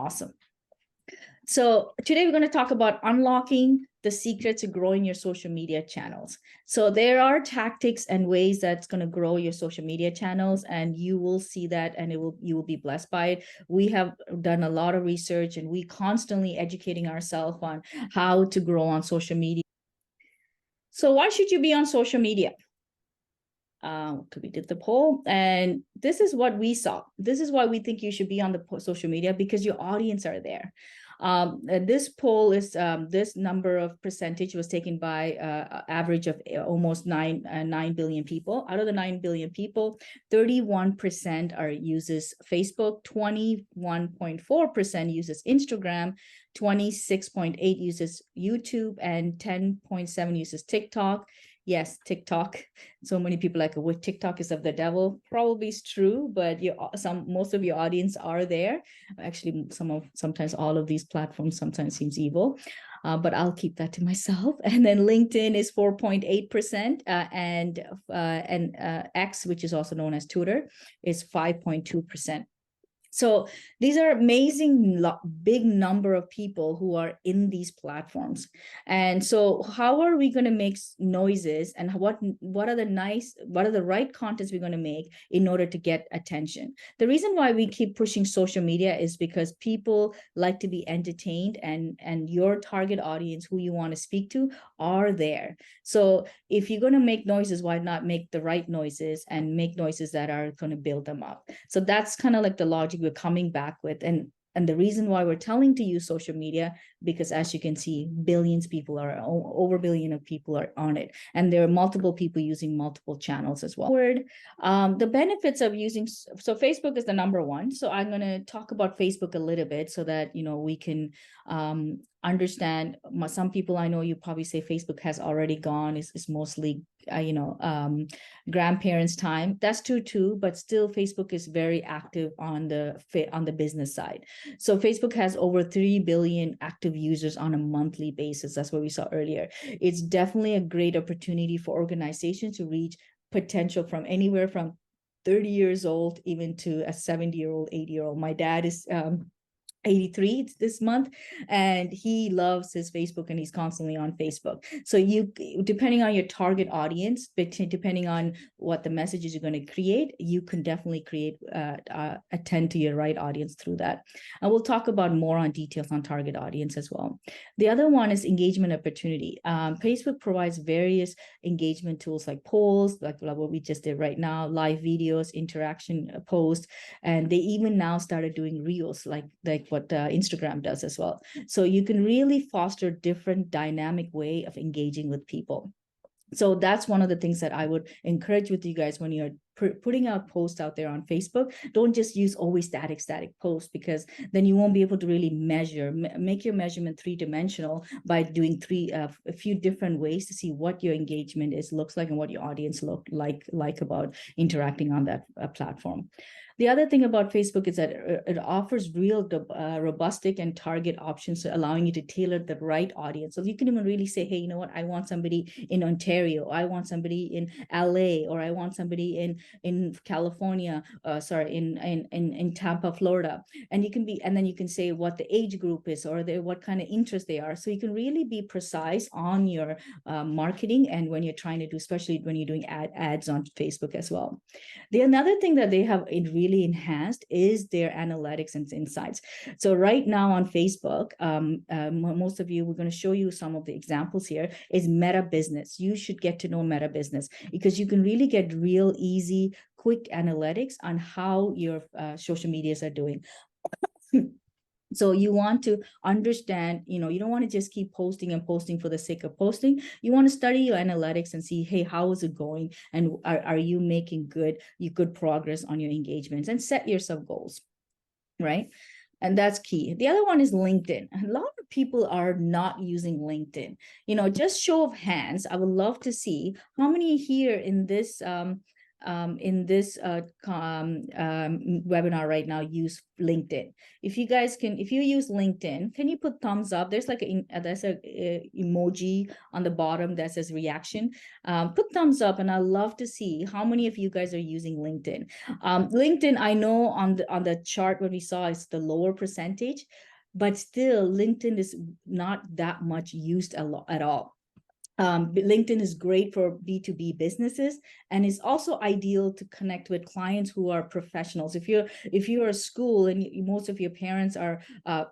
awesome. So today we're going to talk about unlocking the secret to growing your social media channels. So there are tactics and ways that's going to grow your social media channels, and you will see that, and you will be blessed by it. We have done a lot of research, and we constantly educating ourselves on how to grow on social media. So why should you be on social media? We did the poll, and this is what we saw. This is why we think you should be on the social media, because your audience are there. This poll is this number of percentage was taken by average of almost 9 billion people. Out of the 9 billion people, 31% are uses Facebook, 21.4% uses Instagram, 26.8 uses YouTube, and 10.7 uses TikTok. Yes, TikTok. So many people like, with TikTok is of the devil. Probably is true, but most of your audience are there. Actually, sometimes all of these platforms sometimes seems evil, but I'll keep that to myself. And then LinkedIn is 4.8%, and X, which is also known as Twitter, is 5.2%. So these are amazing, big number of people who are in these platforms. And so how are we going to make noises, and what are the right contents we're going to make in order to get attention? The reason why we keep pushing social media is because people like to be entertained, and your target audience, who you want to speak to, are there. So if you're going to make noises, why not make the right noises and make noises that are going to build them up? So that's kind of like the logic we're coming back with. And the reason why we're telling to use social media, because as you can see, billions people are, over a billion of people are on it. And there are multiple people using multiple channels as well. The benefits of using, so Facebook is the number one. So I'm going to talk about Facebook a little bit so that, we can understand. Some people I know, you probably say Facebook has already gone, is mostly grandparents' time. That's true too, but still Facebook is very active on the business side. So Facebook has over 3 billion active users on a monthly basis. That's what we saw earlier. It's definitely a great opportunity for organizations to reach potential from anywhere from 30 years old even to a 70-year-old, 80-year-old. My dad is 83 this month, and he loves his Facebook, and he's constantly on Facebook. So depending on your target audience, depending on what the messages you're going to create, you can definitely attend to your right audience through that. And we'll talk about more on details on target audience as well. The other one is engagement opportunity. Facebook provides various engagement tools like polls, like what we just did right now, live videos, interaction posts, and they even now started doing reels, like what Instagram does as well. So you can really foster different dynamic way of engaging with people. So that's one of the things that I would encourage with you guys when you're putting out posts out there on Facebook. Don't just use always static posts, because then you won't be able to really make your measurement three-dimensional by doing a few different ways to see what your engagement looks like and what your audience look like about interacting on that platform. The other thing about Facebook is that it offers real robust and target options, allowing you to tailor the right audience. So you can even really say, hey, you know what? I want somebody in Ontario. I want somebody in LA, or I want somebody in California. In Tampa, Florida. And then you can say what the age group is, or what kind of interest they are. So you can really be precise on your marketing, and when you're trying to do, especially when you're doing ads on Facebook as well. Another thing that they have really enhanced is their analytics and insights. So right now on Facebook, most of you, we're going to show you some of the examples here, is Meta Business. You should get to know Meta Business, because you can really get real easy, quick analytics on how your social medias are doing. So you want to understand, you don't want to just keep posting and posting for the sake of posting. You want to study your analytics and see, hey, how is it going? And are you making good progress on your engagements? And set yourself goals, right? And that's key. The other one is LinkedIn. A lot of people are not using LinkedIn. Just show of hands. I would love to see how many here in this in this webinar right now use LinkedIn. If you guys can, if you use LinkedIn, can you put thumbs up? There's like there's a emoji on the bottom that says reaction. Put thumbs up, and I love to see how many of you guys are using LinkedIn. LinkedIn, I know on the chart when we saw it's the lower percentage, but still LinkedIn is not that much used at all. LinkedIn is great for B2B businesses, and is also ideal to connect with clients who are professionals. If you're a school and most of your parents are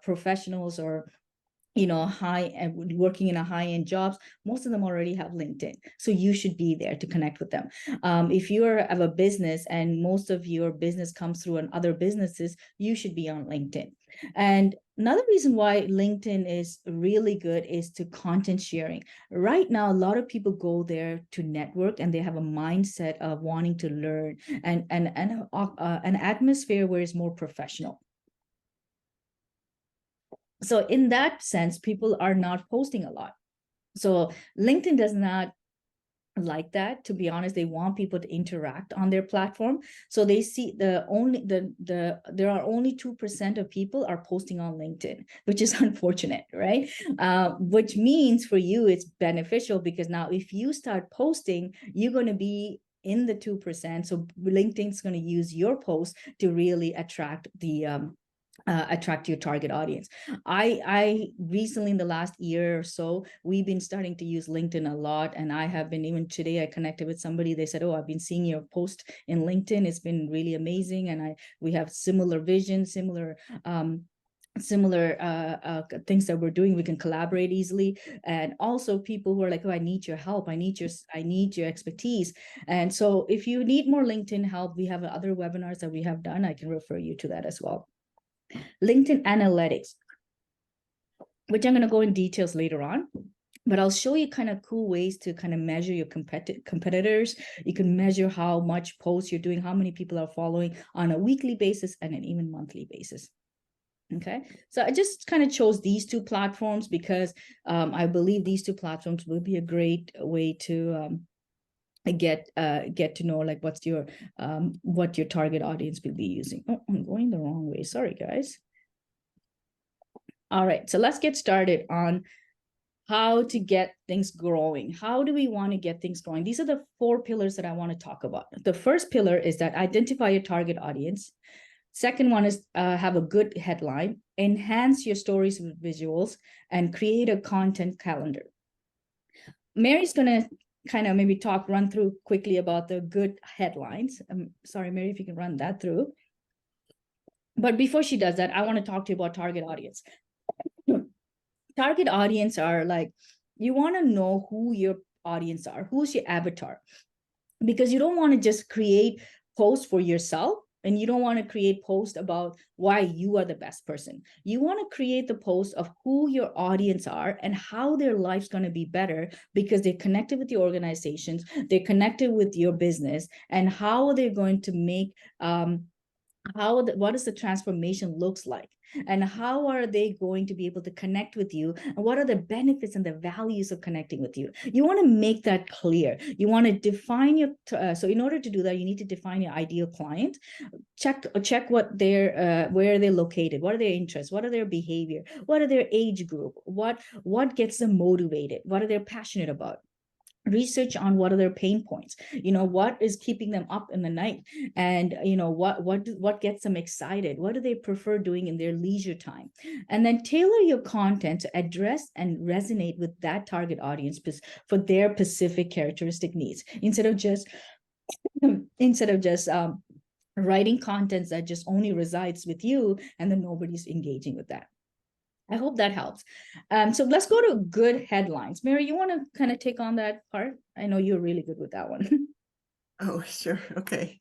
professionals, or working in a high-end jobs, most of them already have LinkedIn, so you should be there to connect with them. If you have a business and most of your business comes through other businesses, you should be on LinkedIn. And another reason why LinkedIn is really good is to content sharing. Right now, a lot of people go there to network, and they have a mindset of wanting to learn, and an atmosphere where it's more professional. So in that sense, people are not posting a lot. So LinkedIn does not like that. To be honest, they want people to interact on their platform. So they see there are only 2% of people are posting on LinkedIn, which is unfortunate, right? Which means for you, it's beneficial, because now if you start posting, you're going to be in the 2%. So LinkedIn's going to use your post to really attract your target audience. I recently, in the last year or so, we've been starting to use LinkedIn a lot, and I have been, even today I connected with somebody. They said, oh, I've been seeing your post in LinkedIn, it's been really amazing, and we have similar vision, similar things that we're doing. We can collaborate easily. And also people who are like, oh, I need your help, I need your expertise. And so if you need more LinkedIn help, we have other webinars that we have done. I can refer you to that as well. LinkedIn Analytics, which I'm going to go in details later on, but I'll show you kind of cool ways to kind of measure your competitors. You can measure how much posts you're doing, how many people are following on a weekly basis and an even monthly basis. Okay, so I just kind of chose these two platforms because I believe these two platforms will be a great way to get to know like what your target audience will be using. Oh, I'm going the wrong way. Sorry, guys. All right, so let's get started on how to get things growing. How do we want to get things growing? These are the 4 pillars that I want to talk about. The first pillar is that identify your target audience. Second one is have a good headline, enhance your stories with visuals, and create a content calendar. Mary's going to kind of maybe run through quickly about the good headlines. Sorry, Mary, if you can run that through. But before she does that, I want to talk to you about target audience. Target audience are like, you want to know who your audience are, who's your avatar, because you don't want to just create posts for yourself, and you don't want to create posts about why you are the best person. You want to create the post of who your audience are and how their life's going to be better because they're connected with your organizations, they're connected with your business, and how they're going to make what does the transformation looks like, and how are they going to be able to connect with you, and what are the benefits and the values of connecting with you. You want to make that clear. You want to define your so in order to do that, you need to define your ideal client. Check what they're where they're located, what are their interests, what are their behavior, what are their age group, what gets them motivated, what are they passionate about. Research on what are their pain points, what is keeping them up in the night, and what gets them excited, what do they prefer doing in their leisure time. And then tailor your content to address and resonate with that target audience for their specific characteristic needs, instead of just writing content that just only resides with you and then nobody's engaging with that. I hope that helps. So let's go to good headlines. Mary, you want to kind of take on that part? I know you're really good with that one. Oh, sure. Okay.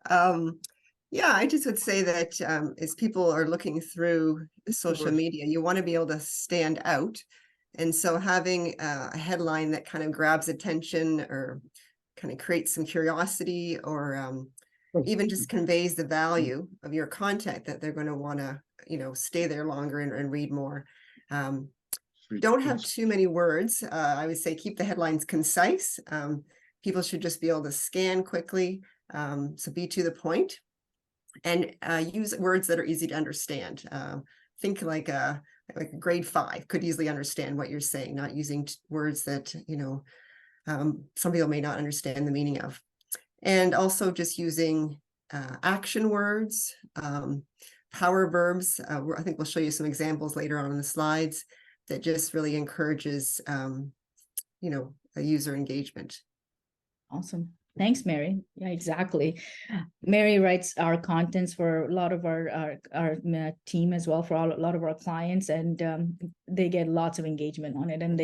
Yeah, I just would say that as people are looking through social media, you want to be able to stand out. And so having a headline that kind of grabs attention or kind of creates some curiosity, or even just conveys the value of your content, that they're going to want to stay there longer and read more. Don't have too many words. I would say keep the headlines concise. People should just be able to scan quickly. So be to the point, and use words that are easy to understand. Think like a grade 5 could easily understand what you're saying, not using words that, some people may not understand the meaning of. And also just using action words, power verbs. I think we'll show you some examples later on in the slides that just really encourages, a user engagement. Awesome. Thanks, Mary. Yeah, exactly. Mary writes our contents for a lot of our team as well, for a lot of our clients, and they get lots of engagement on it. And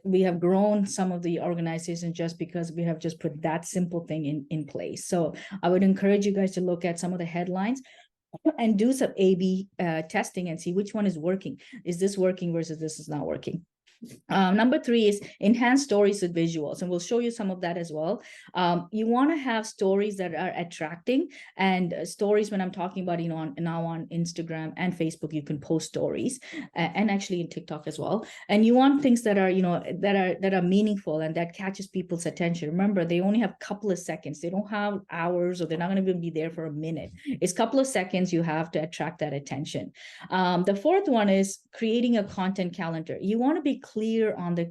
we have grown some of the organizations just because we have just put that simple thing in place. So I would encourage you guys to look at some of the headlines and do some A/B testing and see which one is working. Is this working versus this is not working? Number 3 is enhance stories with visuals, and we'll show you some of that as well. You want to have stories that are attracting, and stories, when I'm talking about, now on Instagram and Facebook, you can post stories, and actually in TikTok as well. And you want things that are, that are meaningful and that catches people's attention. Remember, they only have a couple of seconds. They don't have hours, or they're not going to be there for a minute. It's a couple of seconds you have to attract that attention. The 4th one is creating a content calendar. You want to be clear on the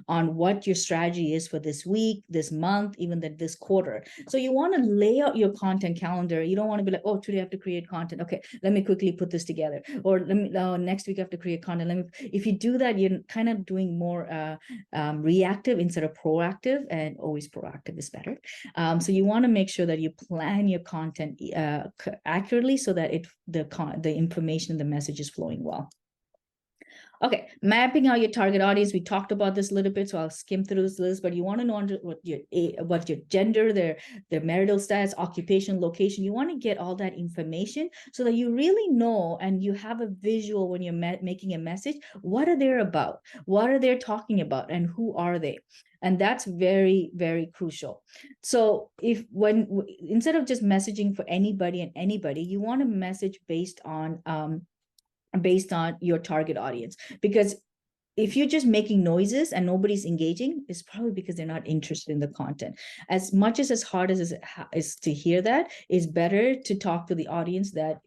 on what your strategy is for this week, this month, even this quarter. So you want to lay out your content calendar. You don't want to be like, oh, today I have to create content. Okay, let me quickly put this together. Or next week I have to create content. If you do that, you're kind of doing more reactive instead of proactive, and always proactive is better. So you want to make sure that you plan your content accurately, so that the information, the message is flowing well. Okay, mapping out your target audience. We talked about this a little bit, so I'll skim through this list, but you want to know what your gender, their marital status, occupation, location. You want to get all that information so that you really know, and you have a visual when you're making a message. What are they about? What are they talking about? And who are they? And that's very, very crucial. So instead of just messaging for anybody and anybody, you want to message based on your target audience. Because if you're just making noises and nobody's engaging, it's probably because they're not interested in the content. As much as hard as it is to hear that, it's better to talk to the audience that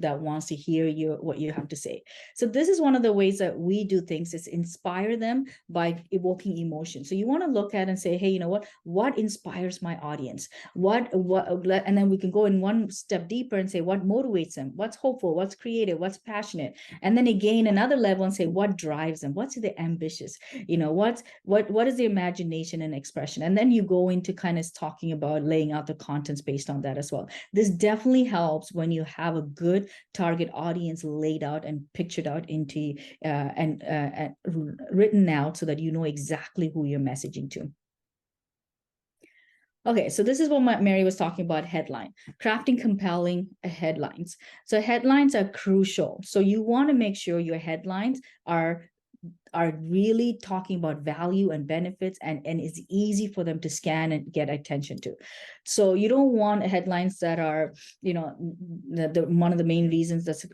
wants to hear what you have to say. So this is one of the ways that we do things, is inspire them by evoking emotion. So you want to look at and say, hey, you know what inspires my audience? And then we can go in one step deeper and say, what motivates them? What's hopeful? What's creative? What's passionate? And then again, another level, and say, what drives them? What's the ambitious? What is the imagination and expression? And then you go into kind of talking about laying out the contents based on that as well. This definitely helps when you have a good target audience laid out and pictured out into and written out, so that you know exactly who you're messaging to. Okay, so this is what Mary was talking about, headline, crafting compelling headlines. So headlines are crucial. So you want to make sure your headlines are really talking about value and benefits, and it's easy for them to scan and get attention to. So you don't want headlines that are, one of the main reasons that's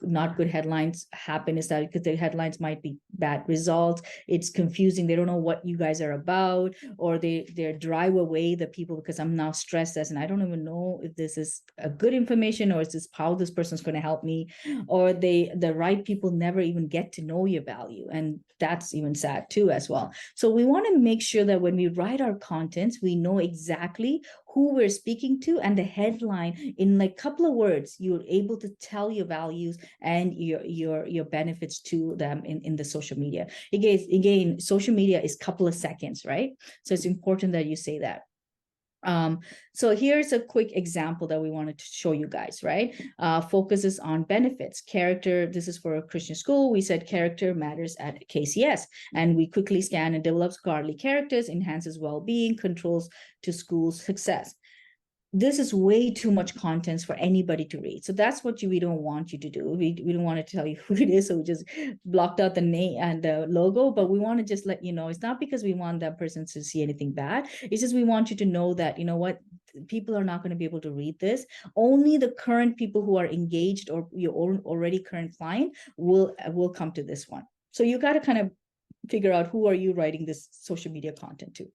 not good headlines happen is that because the headlines might be bad results, it's confusing, they don't know what you guys are about, or they drive away the people, because I'm now stressed and I don't even know if this is a good information, or is this how this person's going to help me, or the right people never even get to know your value. And that's even sad too as well. So we want to make sure that when we write our contents, we know exactly who we're speaking to, and the headline, in like a couple of words, you're able to tell your values and your benefits to them in the social media. Again, social media is a couple of seconds, right? So it's important that you say that. So here's a quick example that we wanted to show you guys, right? Focuses on benefits, character. This is for a Christian school. We said character matters at KCS, and we quickly scan and develops godly characters, enhances well-being, controls to school success. This is way too much content for anybody to read. So that's what we don't want you to do. We don't want to tell you who it is, so we just blocked out the name and the logo, but we want to just let you know, it's not because we want that person to see anything bad. It's just we want you to know that, you know what, people are not going to be able to read this. Only the current people who are engaged, or your already current client, will come to this one. So you got to kind of figure out, who are you writing this social media content to?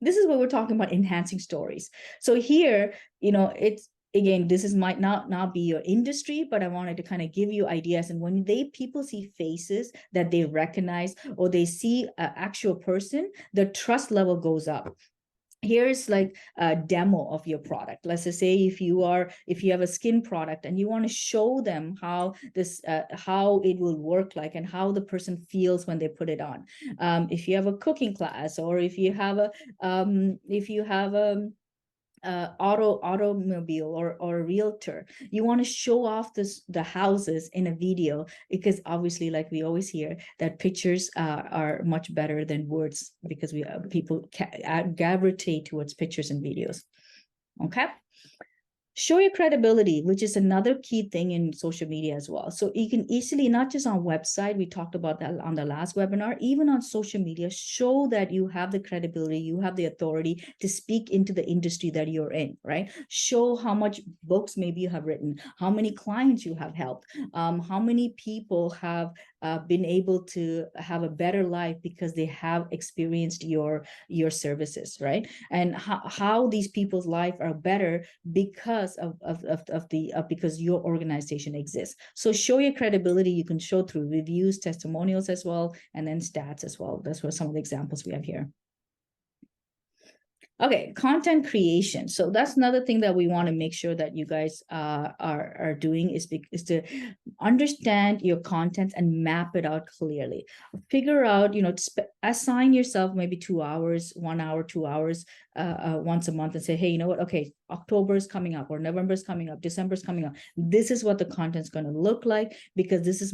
this is what we're talking about, enhancing stories. So here, it's, again, this is might not be your industry, but I wanted to kind of give you ideas. And when people see faces that they recognize, or they see an actual person, the trust level goes up. Here's like a demo of your product. Let's just say if you have a skin product and you want to show them how it will work, like, and how the person feels when they put it on. If you have a cooking class, or if you have a automobile, or a realtor, you want to show off the houses in a video, because obviously, like we always hear, that pictures are much better than words, because people gravitate towards pictures and videos. Okay. Show your credibility, which is another key thing in social media as well. So you can easily, not just on website, we talked about that on the last webinar, even on social media, show that you have the credibility, you have the authority to speak into the industry that you're in, right? Show how much books maybe you have written, how many clients you have helped, how many people have been able to have a better life because they have experienced your services, right? And how these people's life are better because because your organization exists. So show your credibility. You can show through reviews, testimonials as well, and then stats as well. That's what some of the examples we have here. Okay, content creation. So that's another thing that we want to make sure that you guys are doing, is to understand your content and map it out clearly. Figure out, assign yourself maybe 2 hours, 1 hour, 2 hours once a month, and say, hey, you know what? Okay, October is coming up, or November is coming up, December is coming up. This is what the content's going to look like, because this is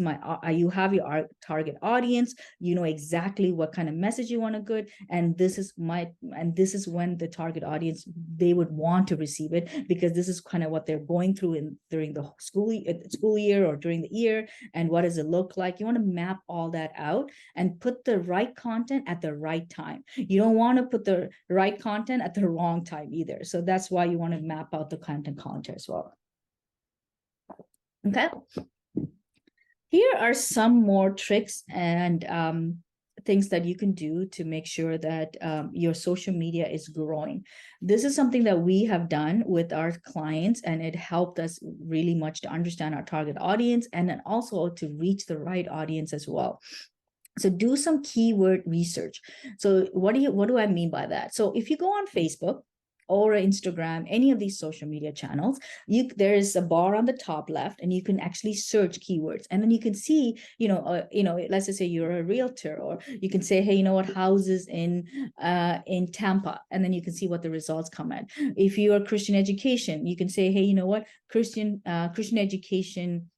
you have your target audience. You know exactly what kind of message you want to get, and this is when the target audience, they would want to receive it, because this is kind of what they're going through during the school year, or during the year. And what does it look like? You want to map all that out and put the right content at the right time. You don't want to put the right content at the wrong time either. So that's why you want to map out the content as well. Okay. Here are some more tricks and things that you can do to make sure that your social media is growing. This is something that we have done with our clients, and it helped us really much to understand our target audience, and then also to reach the right audience as well. So do some keyword research. So what do I mean by that? So if you go on Facebook or Instagram, any of these social media channels, there is a bar on the top left, and you can actually search keywords, and then you can see, let's just say you're a realtor, or you can say, hey, you know what, houses in Tampa, and then you can see what the results come at. If you are Christian education, you can say, hey, you know what, Christian education.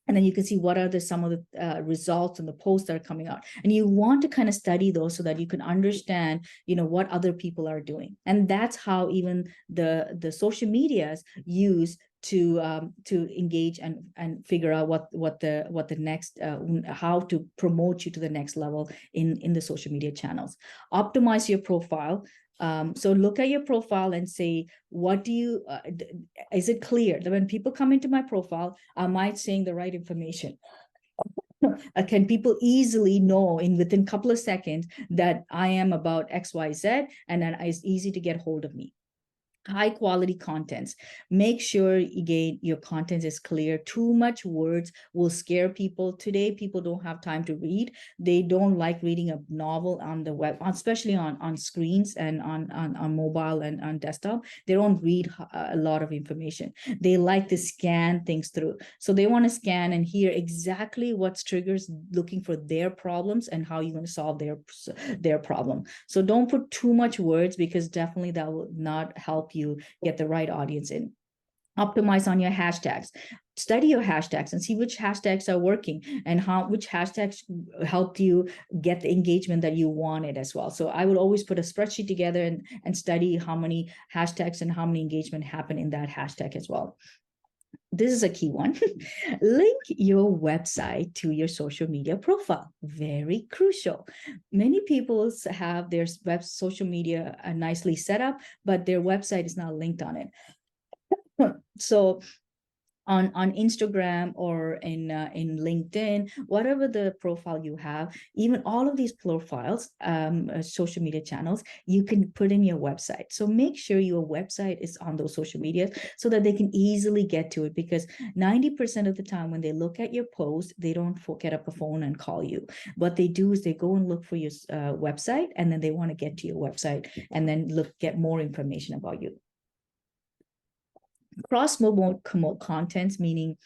And then you can see what are some of the results and the posts that are coming out. And you want to kind of study those so that you can understand, what other people are doing. And that's how even the social medias use to engage and figure out what the next how to promote you to the next level in the social media channels. Optimize your profile. So look at your profile and say, what do you, is it clear that when people come into my profile, am I saying the right information? Can people easily know within a couple of seconds that I am about XYZ, and that it's easy to get hold of me? High quality contents. Make sure, again, your content is clear. Too much words will scare people. Today, people don't have time to read. They don't like reading a novel on the web, especially on screens and on mobile and on desktop. They don't read a lot of information. They like to scan things through. So they want to scan and hear exactly what's triggers, looking for their problems and how you're going to solve their problem. So don't put too much words, because definitely that will not help you get the right audience in. Optimize on your hashtags. Study your hashtags and see which hashtags are working, and which hashtags helped you get the engagement that you wanted as well. So I will always put a spreadsheet together and study how many hashtags and how many engagement happen in that hashtag as well. This is a key one. Link your website to your social media profile. Very crucial. Many people have their social media nicely set up, but their website is not linked on it. So on Instagram or in LinkedIn, whatever the profile you have, even all of these profiles, social media channels, you can put in your website. So make sure your website is on those social media so that they can easily get to it, because 90% of the time when they look at your post, they don't get up a phone and call you. What they do is they go and look for your website, and then they want to get to your website and then get more information about you. Cross-mobile contents, meaning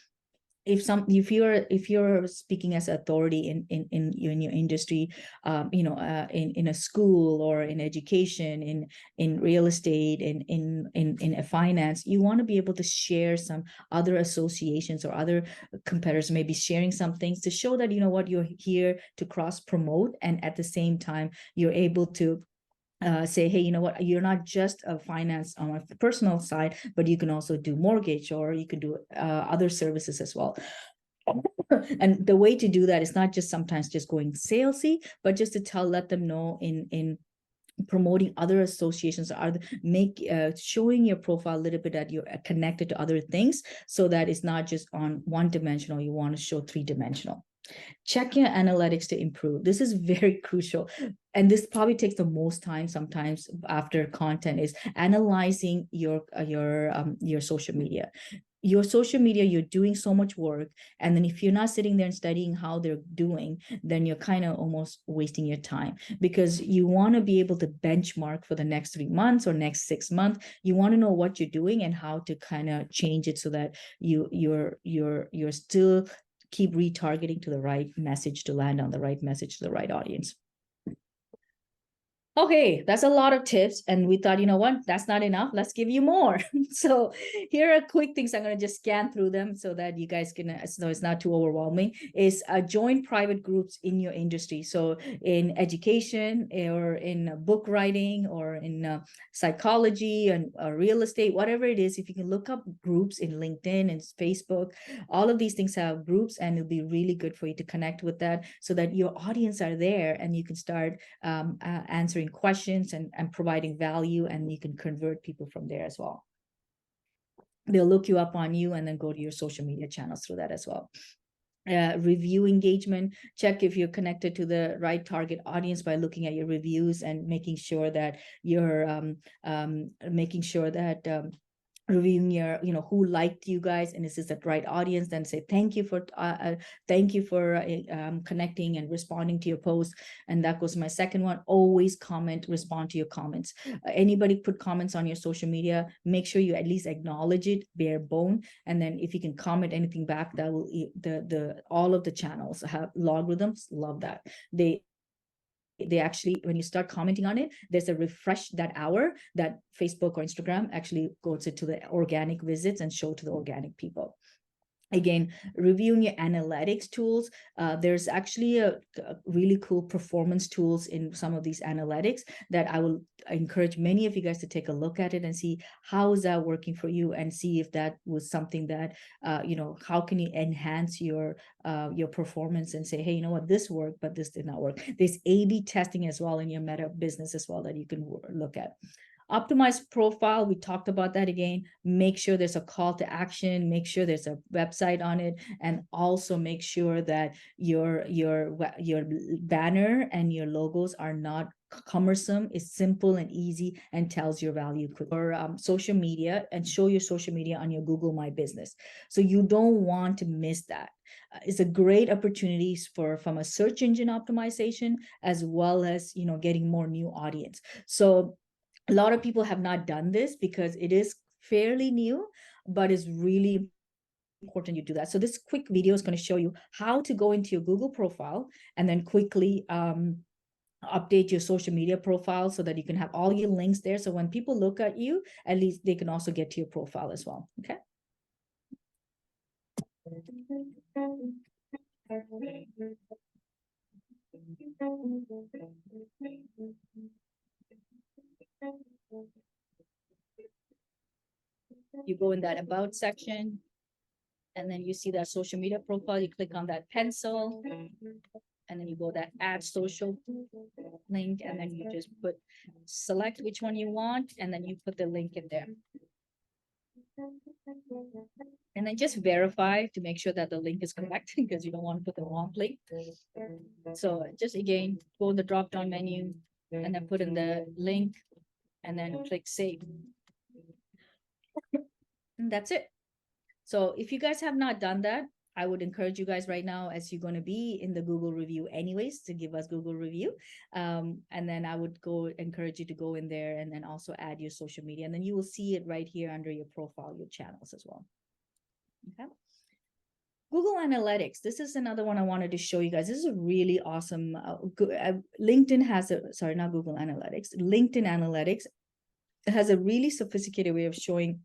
if you're speaking as authority in your industry, in a school or in education, in real estate, in a finance, you want to be able to share some other associations or other competitors, maybe sharing some things to show that, you know what, you're here to cross promote, and at the same time you're able to say, hey, you know what, you're not just a finance on a personal side, but you can also do mortgage, or you can do other services as well. And the way to do that is not just sometimes just going salesy, but just to let them know in promoting other associations, are showing your profile a little bit that you're connected to other things, so that it's not just on one dimensional, you want to show three-dimensional. Check your analytics to improve. This is very crucial. And this probably takes the most time sometimes after content, is analyzing your social media. Your social media, you're doing so much work. And then if you're not sitting there and studying how they're doing, then you're kind of almost wasting your time, because you want to be able to benchmark for the next 3 months or next 6 months. You want to know what you're doing and how to kind of change it so that you're still keep retargeting to the right message, to land on the right message to the right audience. Okay, that's a lot of tips. And we thought, you know what, that's not enough. Let's give you more. So here are quick things. I'm going to just scan through them so that you guys can, so it's not too overwhelming, is join private groups in your industry. So in education or in book writing or in psychology and real estate, whatever it is, if you can look up groups in LinkedIn and Facebook, all of these things have groups, and it'll be really good for you to connect with that so that your audience are there and you can start answering questions and providing value, and you can convert people from there as well. They'll look you up on you and then go to your social media channels through that as well. Review engagement, check if you're connected to the right target audience by looking at your reviews and making sure that you're reviewing your, who liked you guys, and is this the right audience, then say thank you for connecting and responding to your post. And that goes to my second one, always comment, respond to your comments. Anybody put comments on your social media, make sure you at least acknowledge it, bare bone, and then if you can comment anything back, that will all of the channels have logarithms, love that. They actually, when you start commenting on it, there's a refresh that hour that Facebook or Instagram actually goes into the organic visits and show to the organic people. Again, reviewing your analytics tools. There's actually a really cool performance tools in some of these analytics that I will encourage many of you guys to take a look at it and see how is that working for you, and see if that was something that, how can you enhance your performance and say, hey, you know what, this worked, but this did not work. There's A/B testing as well in your meta business as well that you can look at. Optimized profile, we talked about that again. Make sure there's a call to action, make sure there's a website on it, and also make sure that your banner and your logos are not cumbersome, is simple and easy, and tells your value quick. Or social media, and show your social media on your Google My Business. So you don't want to miss that. It's a great opportunity from a search engine optimization, as well as getting more new audience. So a lot of people have not done this because it is fairly new, but it's really important you do that. So this quick video is going to show you how to go into your Google profile and then quickly update your social media profile so that you can have all your links there. So when people look at you, at least they can also get to your profile as well. Okay. You go in that about section, and then you see that social media profile. You click on that pencil, and then you go that add social link, and then you just select which one you want, and then you put the link in there. And then just verify to make sure that the link is correct because you don't want to put the wrong link. So just again, go in the drop down menu and then put in the link and then click save. And that's it. So if you guys have not done that, I would encourage you guys right now, as you're going to be in the Google review anyways, to give us Google review. And then I would go encourage you to go in there and then also add your social media. And then you will see it right here under your profile, your channels as well. Okay. Google Analytics. This is another one I wanted to show you guys. This is a really awesome. LinkedIn has a, sorry, not Google Analytics. LinkedIn Analytics has a really sophisticated way of showing,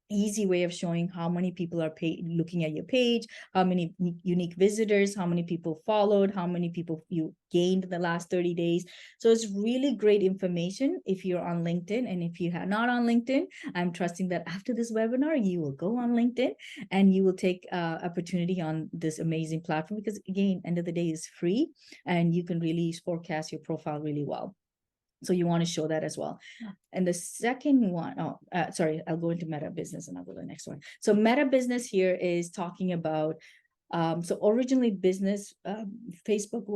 easy way of showing how many people are looking at your page, how many unique visitors, how many people followed, how many people you gained in the last 30 days. So it's really great information if you're on LinkedIn. And if you are not on LinkedIn, I'm trusting that after this webinar, you will go on LinkedIn and you will take opportunity on this amazing platform, because again, end of the day is free and you can really forecast your profile really well. So you want to show that as well. And the second one, sorry, I'll go into Meta Business and I'll go to the next one. So Meta Business here is talking about, so originally business, Facebook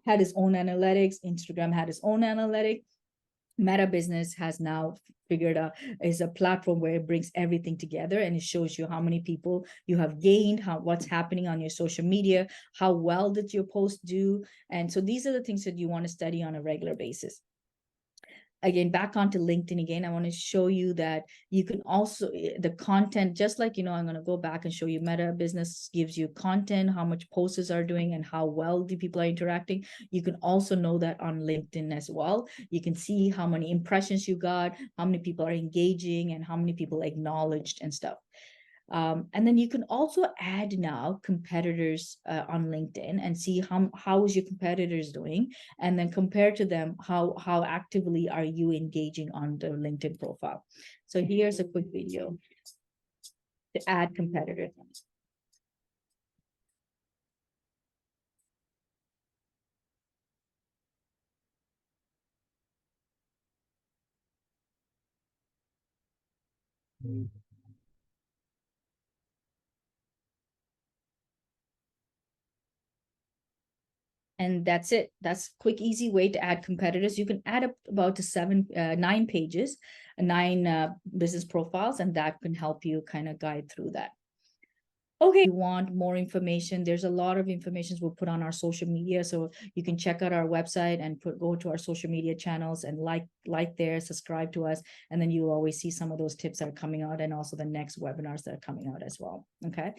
had its own analytics, Instagram had its own analytics. Meta Business has now figured out, is a platform where it brings everything together and it shows you how many people you have gained, what's happening on your social media, how well did your post do. And so these are the things that you want to study on a regular basis. Again, back onto LinkedIn again, I want to show you that you can also, the content, just like, I'm going to go back and show you Meta Business gives you content, how much posts are doing and how well the people are interacting. You can also know that on LinkedIn as well. You can see how many impressions you got, how many people are engaging and how many people acknowledged and stuff. And then you can also add now competitors on LinkedIn and see how is your competitors doing, and then compare to them how actively are you engaging on the LinkedIn profile. So here's a quick video to add competitors. And that's it. That's quick, easy way to add competitors. You can add up about to 9 pages, 9 business profiles, and that can help you kind of guide through that. Okay, if you want more information, there's a lot of information we'll put on our social media. So you can check out our website and go to our social media channels and like there, subscribe to us. And then you'll always see some of those tips that are coming out and also the next webinars that are coming out as well. Okay.